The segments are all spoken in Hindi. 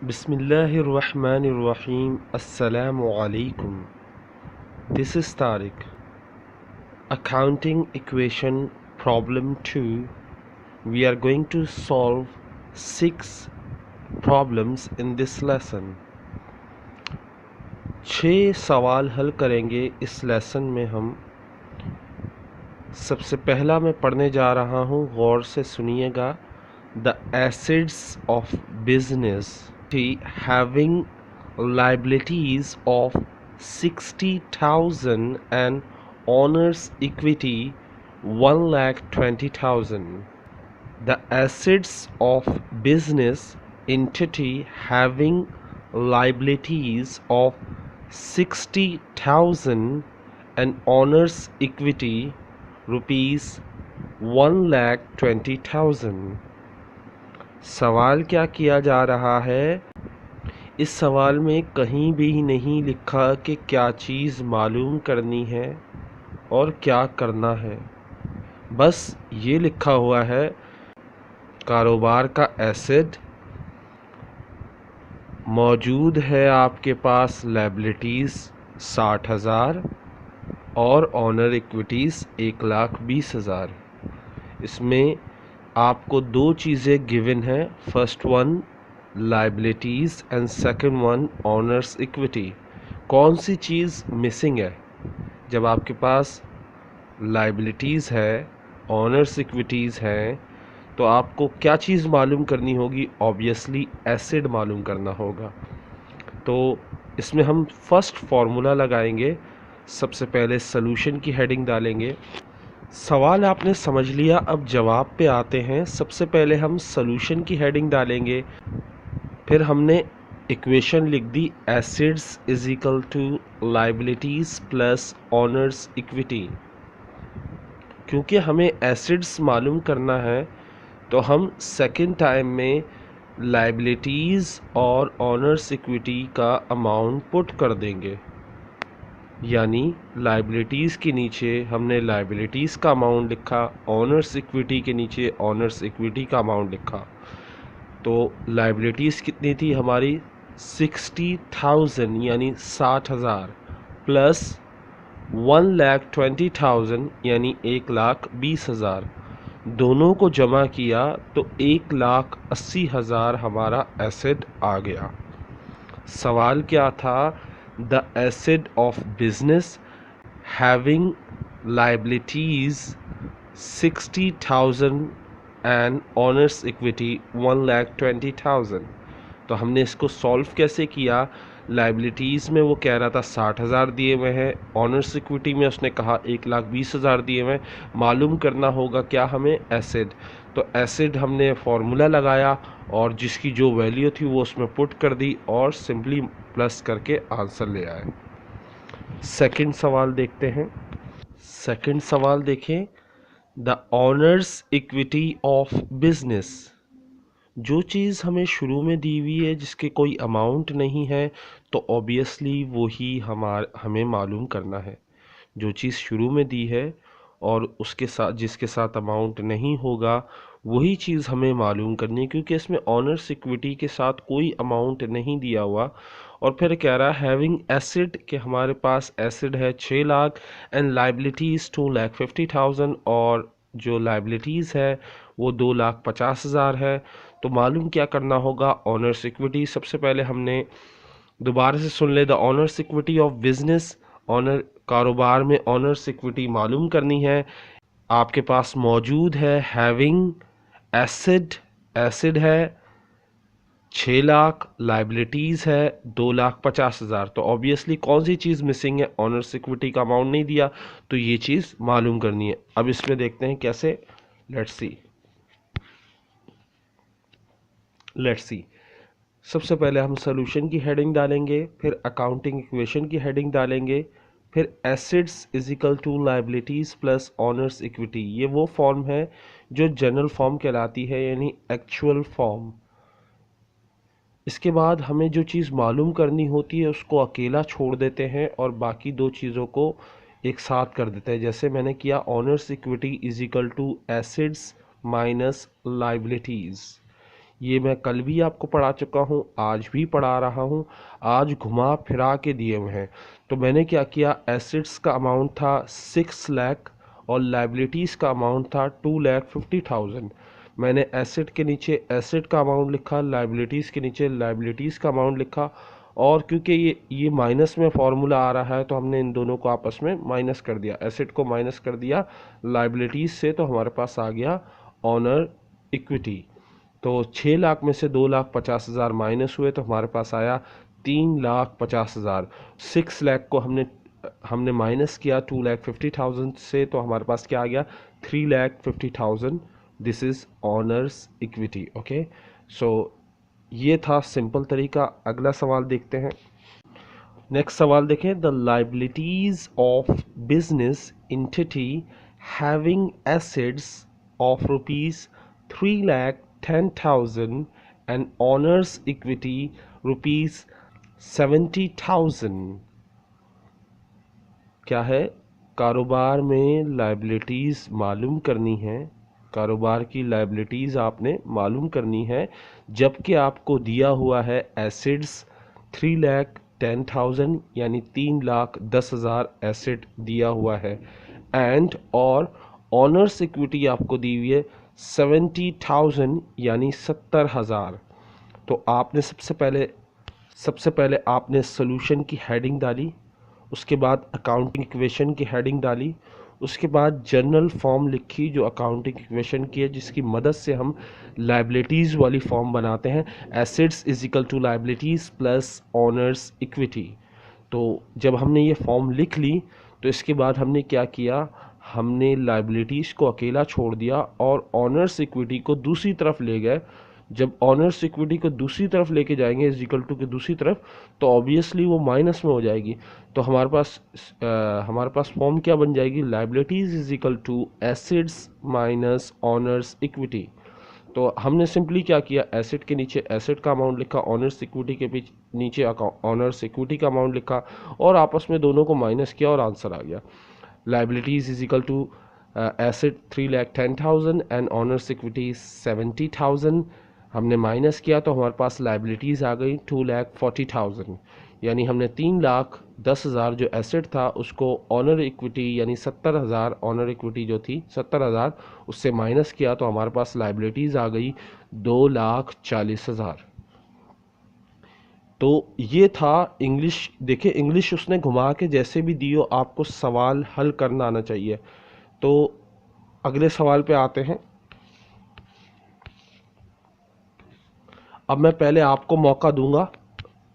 Bismillahirrahmanirrahim. Assalamu alaikum. This is Tariq. Accounting equation problem 2. We are going to solve 6 problems in this lesson. 6 सवाल हल करेंगे इस लेसन में हम। सबसे पहला मैं पढ़ने जा रहा हूँ, गौर से सुनिएगा। The assets of business having liabilities of 60,000 and owner's equity 1,20,000. The assets of business entity having liabilities of 60,000 and owner's equity rupees 1,20,000. सवाल क्या किया जा रहा है? इस सवाल में कहीं भी नहीं लिखा कि क्या चीज़ मालूम करनी है और क्या करना है। बस ये लिखा हुआ है कारोबार का एसेट मौजूद है आपके पास, लायबिलिटीज़ 60,000 और ऑनर इक्विटीज़ 1,20,000। इसमें आपको दो चीज़ें गिवन है, first one liabilities and second one honours equity. कौन सी चीज़ मिसिंग है? जब आपके पास लायबिलिटीज़ है, ऑनर्स इक्विटीज़ हैं, तो आपको क्या चीज़ मालूम करनी होगी? ऑब्वियसली एसेट मालूम करना होगा। तो इसमें हम फर्स्ट फार्मूला लगाएंगे। सबसे पहले सॉल्यूशन की हेडिंग डालेंगे। सवाल आपने समझ लिया, अब जवाब पे आते हैं। सबसे पहले हम सॉल्यूशन की हेडिंग डालेंगे, फिर हमने इक्वेशन लिख दी, assets is equal to liabilities plus owners equity. क्योंकि हमें एसेट्स मालूम करना है तो हम सेकंड टाइम में लायबिलिटीज़ और ऑनर्स इक्विटी का अमाउंट पुट कर देंगे। यानी लायबिलिटीज़ के नीचे हमने लायबिलिटीज़ का अमाउंट लिखा, ऑनर्स इक्विटी के नीचे ऑनर्स इक्विटी का अमाउंट लिखा। तो लायबिलिटीज़ कितनी थी हमारी? 60,000 यानी 60,000 प्लस 1,20,000 यानी 1,20,000। दोनों को जमा किया तो 1,80,000 हमारा एसेट आ गया। सवाल क्या था? The asset of business having liabilities 60,000 and owners equity 1,20,000। तो हमने इसको सॉल्व कैसे किया? लायबिलिटीज़ में वो कह रहा था 60,000 दिए हुए हैं, ऑनर्स इक्विटी में उसने कहा 1,20,000 दिए हुए हैं। मालूम करना होगा क्या हमें? एसेट। तो एसेट हमने फार्मूला लगाया और जिसकी जो वैल्यू थी वो उसमें पुट कर दी और सिंपली प्लस करके आंसर ले आए। सेकंड सवाल देखते हैं। सेकंड सवाल देखें, the owners equity of business. जो चीज़ हमें शुरू में दी हुई है, जिसके कोई अमाउंट नहीं है, तो ऑब्वियसली वही हमें मालूम करना है। जो चीज़ शुरू में दी है और उसके साथ जिसके साथ अमाउंट नहीं होगा, वही चीज़ हमें मालूम करनी है, क्योंकि इसमें ऑनर्स इक्विटी के साथ कोई अमाउंट नहीं दिया हुआ। और फिर कह रहा है हैविंग एसेट, कि हमारे पास एसेट है 6 लाख एंड लायबिलिटीज़ 2,50,000 और जो लायबिलिटीज़ है वो 2,50,000 है। तो मालूम क्या करना होगा? Owners equity. सबसे पहले हमने दोबारा से सुन ले, the owners equity of business, owner कारोबार में ऑनर्स इक्विटी मालूम करनी है। आपके पास मौजूद है हैविंग एसेट, एसेट है 6 लाख, लायबिलिटीज़ है 2,50,000। तो ऑब्वियसली कौन सी चीज़ मिसिंग है? ऑनर्स इक्विटी का अमाउंट नहीं दिया, तो ये चीज़ मालूम करनी है। अब इसमें देखते हैं कैसे। Let's see. सबसे पहले हम सॉल्यूशन की हेडिंग डालेंगे, फिर अकाउंटिंग इक्वेशन की हेडिंग डालेंगे, फिर assets is equal to liabilities plus owners equity. ये वो फॉर्म है जो जनरल फॉर्म कहलाती है, यानी एक्चुअल फॉर्म। इसके बाद हमें जो चीज़ मालूम करनी होती है उसको अकेला छोड़ देते हैं और बाकी दो चीज़ों को एक साथ कर देते हैं। जैसे मैंने किया, owners equity is equal to assets minus liabilities. ये मैं कल भी आपको पढ़ा चुका हूँ, आज भी पढ़ा रहा हूँ, आज घुमा फिरा के दिए हुए हैं। तो मैंने क्या किया, एसेट्स का अमाउंट था 6 लाख और लाइबिलिटीज़ का अमाउंट था 2,50,000। मैंने एसेट के नीचे एसेट का अमाउंट लिखा, लाइबिलिटीज़ के नीचे लाइबिलिटीज़ का अमाउंट लिखा, और क्योंकि ये माइनस में फॉर्मूला आ रहा है तो हमने इन दोनों को आपस में माइनस कर दिया, एसेट को माइनस कर दिया लाइबिलिटीज़ से, तो हमारे पास आ गया ऑनर इक्विटी। तो 6 लाख में से 2,50,000 माइनस हुए तो हमारे पास आया 3,50,000। 6 लाख को हमने माइनस किया 2,50,000 से, तो हमारे पास क्या आ गया, 3,50,000। This is owners equity. Okay, so ये था सिंपल तरीका। अगला सवाल देखते हैं। नेक्स्ट सवाल देखें, the liabilities of business entity having assets of ₹3,10,000 and owners equity ₹70,000। क्या है, कारोबार में लाइबिलिटीज़ मालूम करनी है, कारोबार की लाइबिलिटीज़ आपने मालूम करनी है, जबकि आपको दिया हुआ है एसेट्स 3,10,000 यानी 3,10,000 एसेट दिया हुआ है, एंड और ऑनर्स इक्विटी आपको दी हुई है 70,000 यानी 70,000। तो आपने सबसे पहले आपने सोल्यूशन की हेडिंग डाली, उसके बाद अकाउंटिंग इक्वेशन की हेडिंग डाली, उसके बाद जनरल फॉर्म लिखी जो अकाउंटिंग इक्वेशन की है, जिसकी मदद से हम लाइबिलिटीज़ वाली फॉर्म बनाते हैं, assets is equal to liabilities plus owners equity. तो जब हमने ये फॉर्म लिख ली तो इसके बाद हमने क्या किया, हमने लाइबिलिटीज़ को अकेला छोड़ दिया और ऑनर्स इक्विटी को दूसरी तरफ ले गए। जब ऑनर्स इक्विटी को दूसरी तरफ लेके जाएंगे इज इक्वल टू के दूसरी तरफ, तो ऑब्वियसली वो माइनस में हो जाएगी। तो हमारे पास फॉर्म क्या बन जाएगी, liabilities is equal to assets minus owners equity. तो हमने सिंपली क्या किया, एसेट के नीचे एसेट का अमाउंट लिखा, ऑनर्स इक्विटी के नीचे ऑनर्स इक्विटी का अमाउंट लिखा, और आपस में दोनों को माइनस किया और आंसर आ गया। Liabilities is equal to asset 3,10,000 and owners equity 70,000। हमने माइनस किया तो हमारे पास लाइबिलिटीज़ आ गई 2,40,000, यानी हमने 3,10,000 जो एसेट था उसको ऑनर इक्विटी यानी 70,000, ऑनर इक्विटी जो थी 70,000 उससे माइनस किया तो हमारे पास लाइबिलिटीज़ आ गई 2,40,000। तो ये था इंग्लिश। देखिए इंग्लिश उसने घुमा के जैसे भी दियो, आपको सवाल हल करना आना चाहिए। तो अगले सवाल पे आते हैं। अब मैं पहले आपको मौका दूंगा,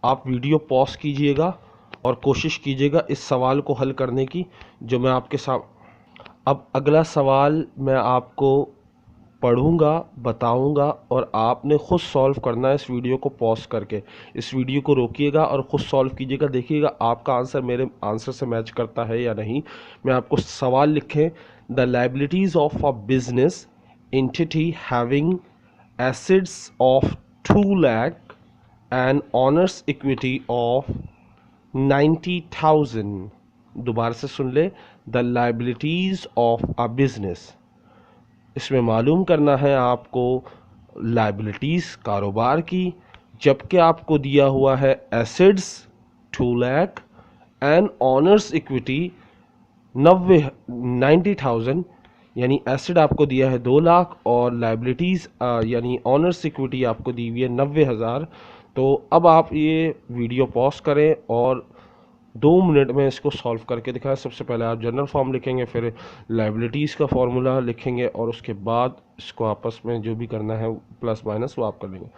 आप वीडियो पॉज कीजिएगा और कोशिश कीजिएगा इस सवाल को हल करने की जो मैं आपके साथ। अब अगला सवाल मैं आपको पढ़ूंगा, बताऊंगा, और आपने खुद सॉल्व करना है। इस वीडियो को पॉज करके इस वीडियो को रोकिएगा और खुद सॉल्व कीजिएगा, देखिएगा आपका आंसर मेरे आंसर से मैच करता है या नहीं। मैं आपको सवाल लिखें, the liabilities of a business entity having assets of 2 lakh and honors equity of 90,000। दोबारा से सुन ले, the liabilities of a business. इसमें मालूम करना है आपको लाइबिलिटीज कारोबार की, जबकि आपको दिया हुआ है assets 2 lakh and owners equity 90,000, यानी एसेट आपको दिया है 2 लाख और लाइबिलिटीज़ यानी ऑनर्स इक्विटी आपको दी हुई है 90,000। तो अब आप ये वीडियो पॉज करें और 2 मिनट में इसको सॉल्व करके दिखाएं। सबसे पहले आप जनरल फॉर्म लिखेंगे, फिर लाइबिलिटीज़ का फॉर्मूला लिखेंगे और उसके बाद इसको आपस में जो भी करना है प्लस माइनस वो आप कर लेंगे।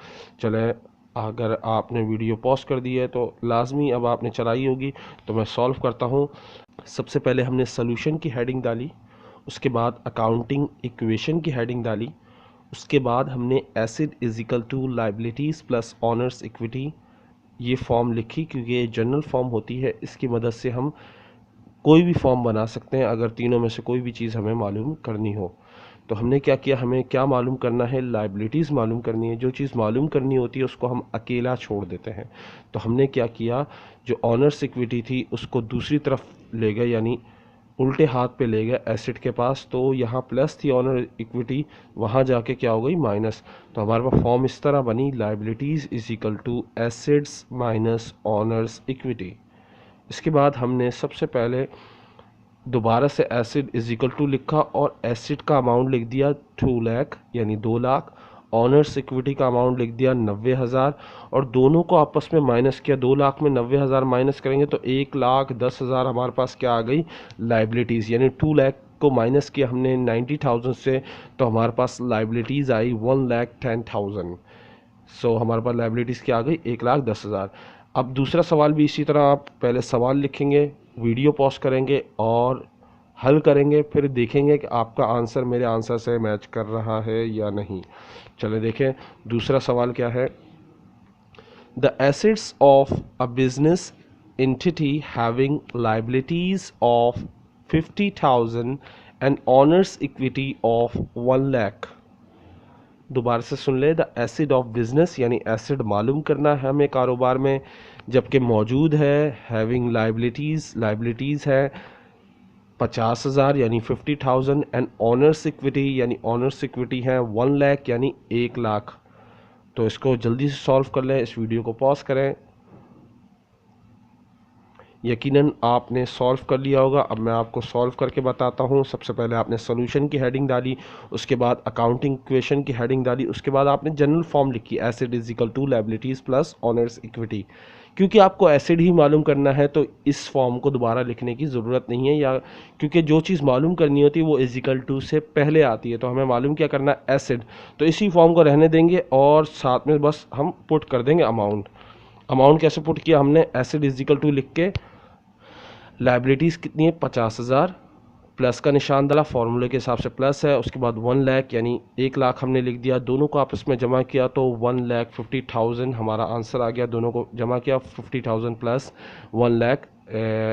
चले, अगर आपने वीडियो पॉज कर दी है तो लाजमी अब आपने चलाई होगी, तो मैं सॉल्व करता हूँ। सबसे पहले हमने सोल्यूशन की हेडिंग डाली, उसके बाद अकाउंटिंग इक्वेशन की हेडिंग डाली, उसके बाद हमने asset is equal to liabilities plus owners equity ये फॉर्म लिखी, क्योंकि ये जनरल फॉर्म होती है, इसकी मदद से हम कोई भी फॉर्म बना सकते हैं अगर तीनों में से कोई भी चीज़ हमें मालूम करनी हो। तो हमने क्या किया, हमें क्या मालूम करना है, लाइबिलिटीज़ मालूम करनी है। जो चीज़ मालूम करनी होती है उसको हम अकेला छोड़ देते हैं। तो हमने क्या किया, जो ऑनर्स इक्विटी थी उसको दूसरी तरफ ले गए, यानी उल्टे हाथ पे ले गए एसिड के पास, तो यहाँ प्लस थी ऑनर इक्विटी, वहाँ जाके क्या हो गई माइनस। तो हमारे पास फॉर्म इस तरह बनी, liabilities is equal to assets minus owners equity. इसके बाद हमने सबसे पहले दोबारा से एसिड इज इक्वल टू लिखा और एसिड का अमाउंट लिख दिया 2 लाख यानी 2 लाख, ऑनर्स इक्विटी का अमाउंट लिख दिया 90,000 और दोनों को आपस में माइनस किया। 2 लाख में 90,000 माइनस करेंगे तो 1,10,000 हमारे पास क्या आ गई लाइबिलिटीज़, यानी 2 लाख को माइनस किया हमने 90,000 से, तो हमारे पास लाइबिलिटीज़ आई 1,10,000। सो हमारे पास लाइबिलिटीज़ क्या आ गई 1,10,000। अब दूसरा सवाल भी इसी तरह, आप पहले सवाल लिखेंगे, वीडियो पॉज करेंगे और हल करेंगे, फिर देखेंगे कि आपका आंसर मेरे आंसर से मैच कर रहा है या नहीं। चले देखें दूसरा सवाल क्या है। The assets of a business entity having liabilities of 50,000 and owners equity of 1 lakh. दोबारा से सुन ले, द एसिड ऑफ बिजनेस यानी एसिड मालूम करना है हमें कारोबार में, जबकि मौजूद है हैविंग लाइबिलिटीज़ है 50,000 यानी 50,000 एंड ऑनर्स इक्विटी यानी ऑनर्स इक्विटी है 1 लाख यानी 1 लाख। तो इसको जल्दी से सॉल्व कर लें, इस वीडियो को पॉज करें। यकीनन आपने सॉल्व कर लिया होगा। अब मैं आपको सॉल्व करके बताता हूँ। सबसे पहले आपने सोल्यूशन की हेडिंग डाली, उसके बाद अकाउंटिंग इक्वेशन की हेडिंग डाली, उसके बाद आपने जनरल फॉर्म लिखी asset is equal to liabilities plus owners equity. क्योंकि आपको एसिड ही मालूम करना है तो इस फॉर्म को दोबारा लिखने की ज़रूरत नहीं है, या क्योंकि जो चीज़ मालूम करनी होती है वो इज इक्वल टू से पहले आती है, तो हमें मालूम क्या करना है एसिड, तो इसी फॉर्म को रहने देंगे और साथ में बस हम पुट कर देंगे अमाउंट कैसे पुट किया हमने, एसिड इज इक्वल टू लिख के लाइबिलिटीज़ कितनी है 50,000, प्लस का निशान डाला, फार्मूले के हिसाब से प्लस है, उसके बाद 1 लाख यानी 1 लाख हमने लिख दिया, दोनों को आपस में जमा किया तो 1,50,000 हमारा आंसर आ गया। दोनों को जमा किया 50,000 plus 1 lakh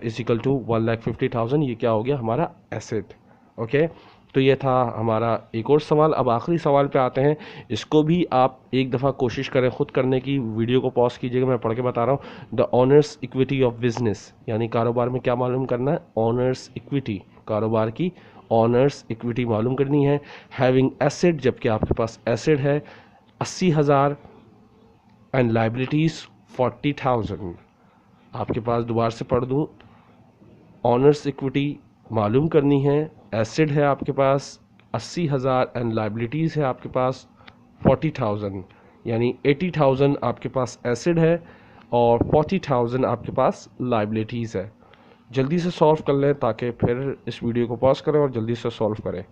is equal to 1,50,000, ये क्या हो गया हमारा एसेट। ओके, तो ये था हमारा एक और सवाल। अब आखिरी सवाल पे आते हैं, इसको भी आप एक दफ़ा कोशिश करें खुद करने की, वीडियो को पॉज कीजिएगा, मैं पढ़ के बता रहा हूँ। The owners equity of business यानी कारोबार में क्या मालूम करना है, ऑनर्स इक्विटी, कारोबार की ऑनर्स इक्विटी मालूम करनी है। हैविंग एसेट, जबकि आपके पास एसेट है 80,000 एंड लाइबिलिटीज़ 40,000। आपके पास दोबारा से पढ़ दूँ, ऑनर्स इक्विटी मालूम करनी है, एसिड है आपके पास 80,000 एंड लाइबिलिटीज़ है आपके पास 40,000, यानी 80,000 आपके पास एसिड है और 40,000 आपके पास लाइबिलिटीज़ है। जल्दी से सॉल्व कर लें ताकि फिर इस वीडियो को पॉज करें और जल्दी से सॉल्व करें।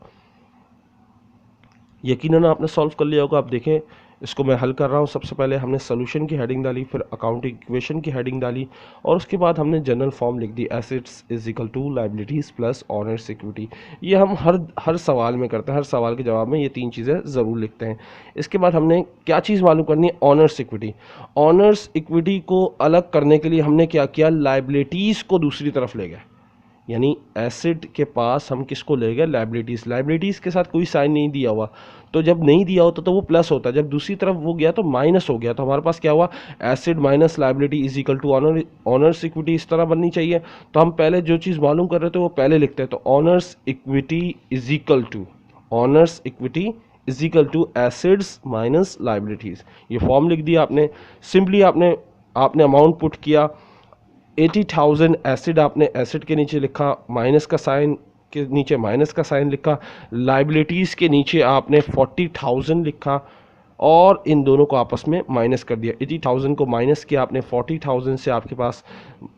यकीनन आपने सॉल्व कर लिया होगा। आप देखें इसको मैं हल कर रहा हूँ। सबसे पहले हमने सोल्यूशन की हेडिंग डाली, फिर अकाउंटिंग इक्वेशन की हेडिंग डाली और उसके बाद हमने जनरल फॉर्म लिख दी assets is equal to liabilities plus owners equity. ये हम हर सवाल में करते हैं, हर सवाल के जवाब में ये 3 चीज़ें ज़रूर लिखते हैं। इसके बाद हमने क्या चीज़ मालूम करनी है, ऑनर्स इक्विटी। ऑनर्स इक्विटी को अलग करने के लिए हमने क्या किया, लाइबिलिटीज़ को दूसरी तरफ ले गए, यानी एसिड के पास हम किसको ले गए, लाइबिलिटीज़ के साथ कोई साइन नहीं दिया हुआ, तो जब नहीं दिया होता तो वो प्लस होता, जब दूसरी तरफ वो गया तो माइनस हो गया। तो हमारे पास क्या हुआ, asset minus liability is equal to owners equity इस तरह बननी चाहिए। तो हम पहले जो चीज़ मालूम कर रहे थे वो पहले लिखते हैं, तो owners equity is equal to assets minus liabilities. ये फॉर्म लिख दिया आपने, सिंपली आपने अमाउंट पुट किया 80,000 एसिड, आपने एसिड के नीचे लिखा, माइनस का साइन के नीचे माइनस का साइन लिखा, लाइबिलिटीज़ के नीचे आपने 40,000 लिखा और इन दोनों को आपस में माइनस कर दिया। 80,000 को माइनस किया आपने 40,000 से, आपके पास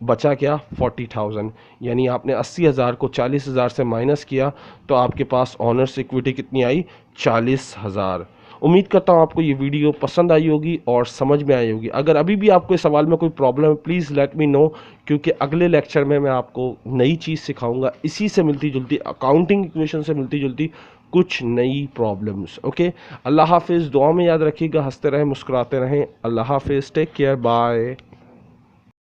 बचा क्या 40,000, यानी आपने 80,000 को 40,000 से माइनस किया तो आपके पास ऑनर्स इक्विटी कितनी आई 40,000। उम्मीद करता हूँ आपको ये वीडियो पसंद आई होगी और समझ में आई होगी। अगर अभी भी आपको इस सवाल में कोई प्रॉब्लम है प्लीज़ लेट मी नो, क्योंकि अगले लेक्चर में मैं आपको नई चीज़ सिखाऊंगा, इसी से मिलती जुलती, अकाउंटिंग इक्वेशन से मिलती जुलती कुछ नई प्रॉब्लम्स। ओके, अल्लाह हाफिज़, दुआ में याद रखिएगा, हंसते रहें मुस्कुराते रहें। अल्लाह हाफिज़, टेक केयर, बाय।